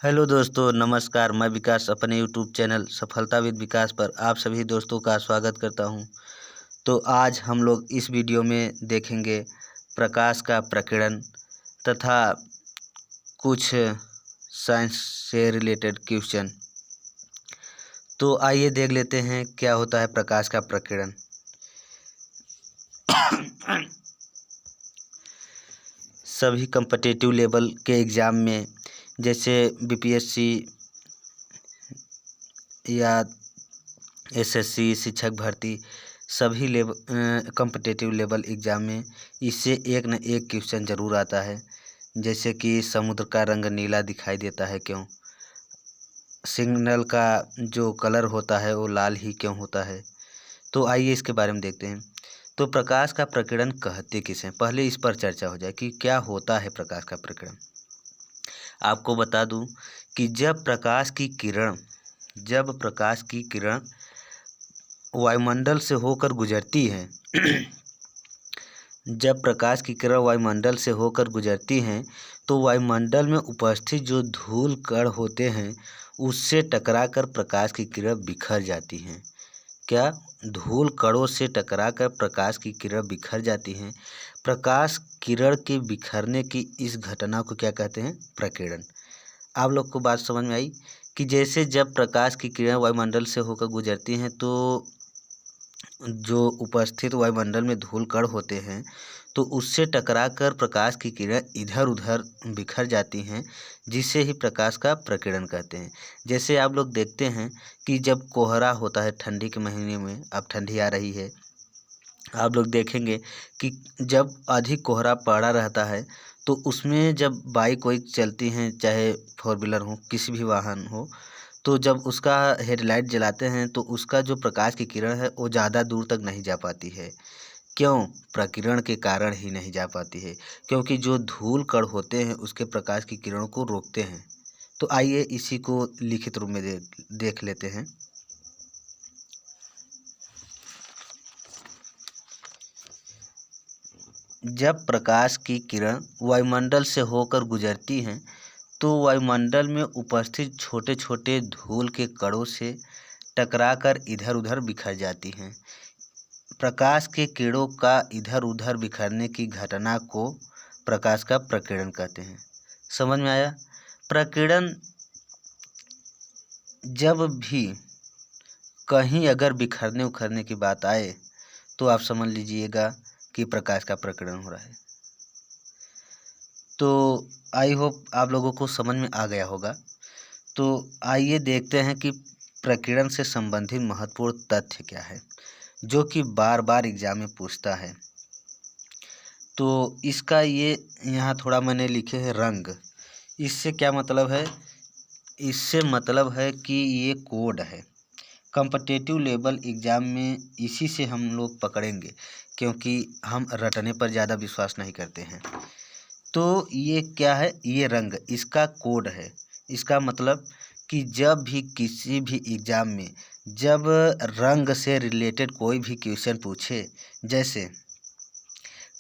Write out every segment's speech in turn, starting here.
Hello दोस्तों, नमस्कार। मैं विकास अपने यूट्यूब चैनल सफलता विद विकास पर आप सभी दोस्तों का स्वागत करता हूं। तो आज हम लोग इस वीडियो में देखेंगे प्रकाश का प्रकीर्णन तथा कुछ साइंस से रिलेटेड क्वेश्चन। तो आइए देख लेते हैं क्या होता है प्रकाश का प्रकीर्णन। सभी कॉम्पिटिटिव लेवल के एग्ज़ाम में जैसे बीपीएससी या एसएससी, शिक्षक भर्ती, सभी लेवल कॉम्पिटिटिव लेवल एग्ज़ाम में इससे एक न एक क्वेश्चन ज़रूर आता है। जैसे कि समुद्र का रंग नीला दिखाई देता है क्यों? सिग्नल का जो कलर होता है वो लाल ही क्यों होता है? तो आइए इसके बारे में देखते हैं। तो प्रकाश का प्रकीर्णन कहते किसे हैं? पहले इस पर चर्चा हो जाए कि क्या होता है प्रकाश का प्रकीर्णन। आपको बता दूं कि जब प्रकाश की किरण वायुमंडल से होकर गुजरती है जब प्रकाश की किरण वायुमंडल से होकर गुजरती हैं तो वायुमंडल में उपस्थित जो धूल कण होते हैं उससे टकराकर प्रकाश की किरण बिखर जाती हैं। क्या? धूल कणों से टकराकर प्रकाश की किरण बिखर जाती हैं। प्रकाश किरण के बिखरने की इस घटना को क्या कहते हैं? प्रकीर्णन। आप लोग को बात समझ में आई कि जैसे जब प्रकाश की किरण वायुमंडल से होकर गुजरती हैं तो जो उपस्थित वायुमंडल में धूल कण होते हैं तो उससे टकराकर प्रकाश की किरण इधर उधर बिखर जाती हैं, जिसे ही प्रकाश का प्रकीर्णन कहते हैं। जैसे आप लोग देखते हैं कि जब कोहरा होता है ठंडी के महीने में, अब ठंडी आ रही है, आप लोग देखेंगे कि जब अधिक कोहरा पड़ा रहता है तो उसमें जब बाइक वाइक चलती हैं, चाहे फोर व्हीलर हो, किसी भी वाहन हो, तो जब उसका हेडलाइट जलाते हैं तो उसका जो प्रकाश की किरण है वो ज़्यादा दूर तक नहीं जा पाती है। क्यों? प्रकीर्णन के कारण ही नहीं जा पाती है, क्योंकि जो धूल कण होते हैं उसके प्रकाश की किरणों को रोकते हैं। तो आइए इसी को लिखित रूप में देख लेते हैं। जब प्रकाश की किरण वायुमंडल से होकर गुजरती हैं तो वायुमंडल में उपस्थित छोटे छोटे धूल के कणों से टकराकर इधर उधर बिखर जाती हैं। प्रकाश के किरणों का इधर उधर बिखरने की घटना को प्रकाश का प्रकीर्णन कहते हैं। समझ में आया? प्रकीर्णन जब भी कहीं अगर बिखरने उखरने की बात आए तो आप समझ लीजिएगा कि प्रकाश का प्रकीर्णन हो रहा है। तो आई होप आप लोगों को समझ में आ गया होगा। तो आइए देखते हैं कि प्रकीर्णन से संबंधित महत्वपूर्ण तथ्य क्या है, जो कि बार बार एग्जाम में पूछता है। तो इसका ये यहाँ थोड़ा मैंने लिखे है रंग। इससे क्या मतलब है? इससे मतलब है कि ये कोड है। कॉम्पिटिटिव लेवल एग्ज़ाम में इसी से हम लोग पकड़ेंगे, क्योंकि हम रटने पर ज़्यादा विश्वास नहीं करते हैं। तो ये क्या है? ये रंग इसका कोड है। इसका मतलब कि जब भी किसी भी एग्ज़ाम में जब रंग से रिलेटेड कोई भी क्वेश्चन पूछे, जैसे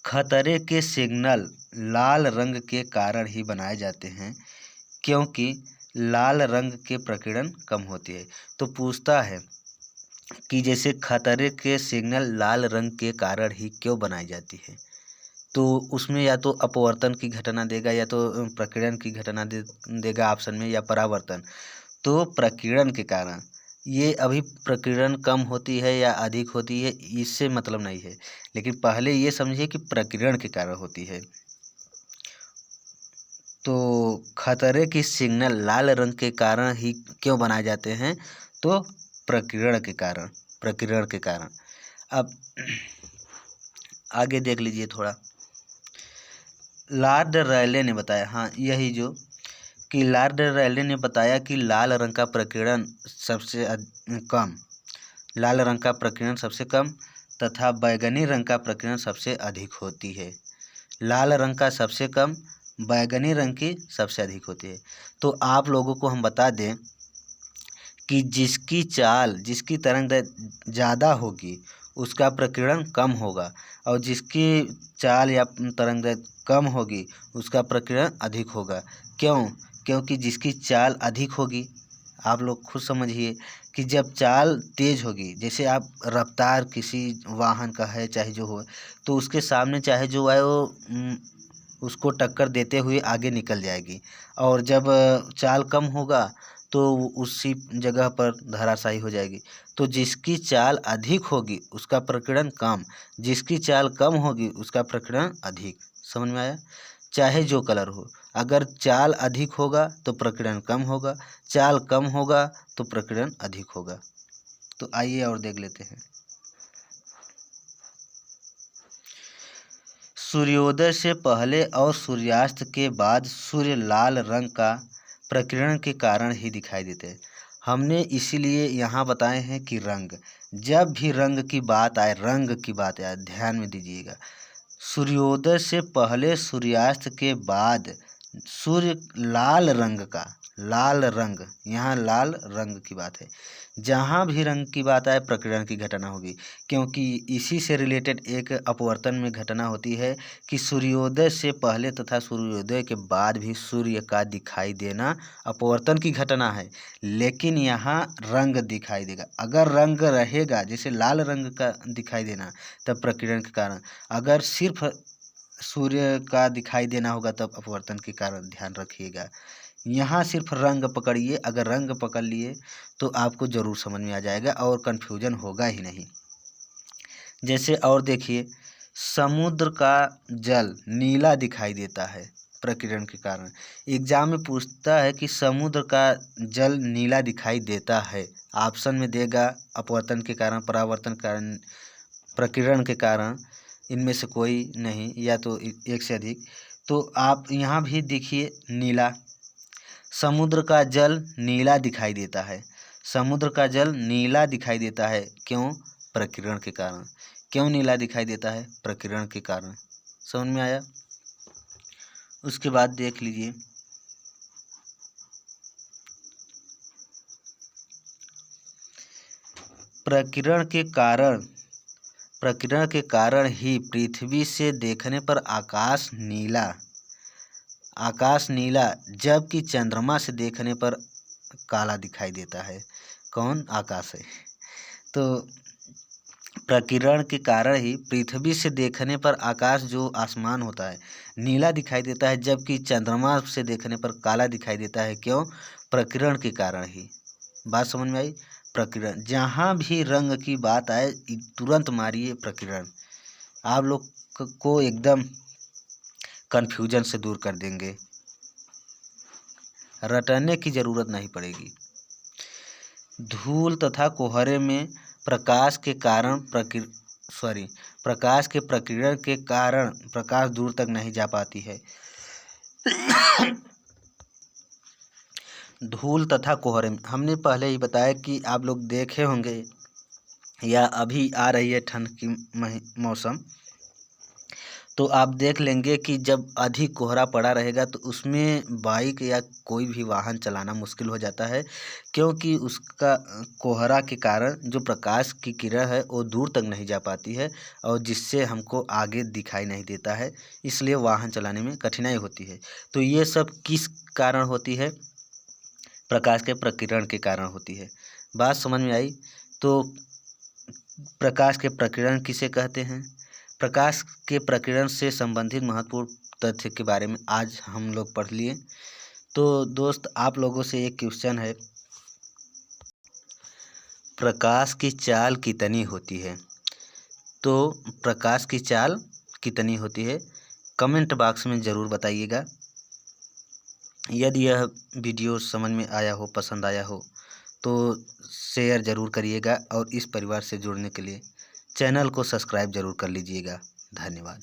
खतरे के सिग्नल लाल रंग के कारण ही बनाए जाते हैं, क्योंकि लाल रंग के प्रकीर्णन कम होती है। तो पूछता है कि जैसे खतरे के सिग्नल लाल रंग के कारण ही क्यों बनाई जाती है, तो उसमें या तो अपवर्तन की घटना देगा या तो प्रकीर्णन की घटना देगा ऑप्शन में, या परावर्तन। तो प्रकीर्णन के कारण, ये अभी प्रकीर्णन कम होती है या अधिक होती है इससे मतलब नहीं है, लेकिन पहले ये समझिए कि प्रकीर्णन के कारण होती है। तो खतरे की सिग्नल लाल रंग के कारण ही क्यों बनाए जाते हैं? तो प्रकीर्णन के कारण। अब आगे देख लीजिए थोड़ा। लॉर्ड रैले ने बताया, हाँ यही जो कि लॉर्ड रैले ने बताया कि लाल रंग का प्रकीर्णन सबसे कम तथा बैगनी रंग का प्रकीर्णन सबसे अधिक होती है। लाल रंग का सबसे कम, बैगनी रंग की सबसे अधिक होती है। तो आप लोगों को हम बता दें कि जिसकी तरंगदैर्घ्य ज़्यादा होगी उसका प्रकीर्णन कम होगा, और जिसकी चाल या तरंगदैर्घ्य कम होगी उसका प्रकीर्णन अधिक होगा। क्यों? क्योंकि जिसकी चाल अधिक होगी, आप लोग खुद समझिए कि जब चाल तेज़ होगी, जैसे आप रफ्तार किसी वाहन का है चाहे जो हो, तो उसके सामने चाहे जो आए वो उसको टक्कर देते हुए आगे निकल जाएगी। और जब चाल कम होगा तो उसी जगह पर धराशायी हो जाएगी। तो जिसकी चाल अधिक होगी उसका प्रकीर्णन कम, जिसकी चाल कम होगी उसका प्रकीर्णन अधिक। समझ में आया? चाहे जो कलर हो, अगर चाल अधिक होगा तो प्रकीर्णन कम होगा, चाल कम होगा तो प्रकीर्णन अधिक होगा। तो आइए और देख लेते हैं। सूर्योदय से पहले और सूर्यास्त के बाद सूर्य लाल रंग का प्रकीर्णन के कारण ही दिखाई देते हैं। हमने इसीलिए यहाँ बताए हैं कि रंग, जब भी रंग की बात आए, रंग की बात आए, ध्यान में दीजिएगा। सूर्योदय से पहले सूर्यास्त के बाद सूर्य लाल रंग का, लाल रंग, यहाँ लाल रंग की बात है। जहाँ भी रंग की बात आए प्रकीर्णन की घटना होगी, क्योंकि इसी से रिलेटेड एक अपवर्तन में घटना होती है कि सूर्योदय से पहले तथा सूर्योदय के बाद भी सूर्य का दिखाई देना अपवर्तन की घटना है। लेकिन यहाँ रंग दिखाई देगा। अगर रंग रहेगा, जैसे लाल रंग का दिखाई देना, तब प्रकीर्णन के कारण। अगर सिर्फ सूर्य का दिखाई देना होगा तब अपवर्तन के कारण। ध्यान रखिएगा, यहाँ सिर्फ रंग पकड़िए। अगर रंग पकड़ लिए तो आपको ज़रूर समझ में आ जाएगा और कन्फ्यूजन होगा ही नहीं। जैसे और देखिए, समुद्र का जल नीला दिखाई देता है प्रकीर्णन के कारण। एग्जाम में पूछता है कि समुद्र का जल नीला दिखाई देता है, ऑप्शन में देगा अपवर्तन के कारण, परावर्तन के कारण, प्रकीर्णन के कारण, इनमें से कोई नहीं, या तो एक से अधिक। तो आप यहाँ भी देखिए, नीला, समुद्र का जल नीला दिखाई देता है। समुद्र का जल नीला दिखाई देता है, क्यों? प्रकीर्णन के कारण। क्यों नीला दिखाई देता है? प्रकीर्णन के कारण। समझ में आया? उसके बाद देख लीजिए, प्रकीर्णन के कारण ही पृथ्वी से देखने पर आकाश नीला, जबकि चंद्रमा से देखने पर काला दिखाई देता है। कौन? आकाश है। तो प्रकीर्णन के कारण ही पृथ्वी से देखने पर आकाश, जो आसमान होता है, नीला दिखाई देता है, जबकि चंद्रमा से देखने पर काला दिखाई देता है। क्यों? प्रकीर्णन के कारण ही। बात समझ में आई? प्रकीर्णन, जहाँ भी रंग की बात आए तुरंत मारिए प्रकीर्णन। आप लोग को एकदम कन्फ्यूजन से दूर कर देंगे, रटने की ज़रूरत नहीं पड़ेगी। धूल तथा कोहरे में प्रकाश के प्रकीर्णन के कारण प्रकाश दूर तक नहीं जा पाती है। धूल तथा कोहरे में हमने पहले ही बताया कि आप लोग देखे होंगे, या अभी आ रही है ठंड की मौसम, तो आप देख लेंगे कि जब अधिक कोहरा पड़ा रहेगा तो उसमें बाइक या कोई भी वाहन चलाना मुश्किल हो जाता है, क्योंकि उसका कोहरा के कारण जो प्रकाश की किरण है वो दूर तक नहीं जा पाती है, और जिससे हमको आगे दिखाई नहीं देता है, इसलिए वाहन चलाने में कठिनाई होती है। तो ये सब किस कारण होती है? प्रकाश के प्रकीर्णन के कारण होती है। बात समझ में आई? तो प्रकाश के प्रकीर्णन किसे कहते हैं? प्रकाश के प्रकीर्णन से संबंधित महत्वपूर्ण तथ्य के बारे में आज हम लोग पढ़ लिए। तो दोस्त, आप लोगों से एक क्वेश्चन है, प्रकाश की चाल कितनी होती है? तो प्रकाश की चाल कितनी होती है, कमेंट बॉक्स में ज़रूर बताइएगा। यदि यह वीडियो समझ में आया हो, पसंद आया हो, तो शेयर ज़रूर करिएगा, और इस परिवार से जुड़ने के लिए चैनल को सब्सक्राइब ज़रूर कर लीजिएगा। धन्यवाद।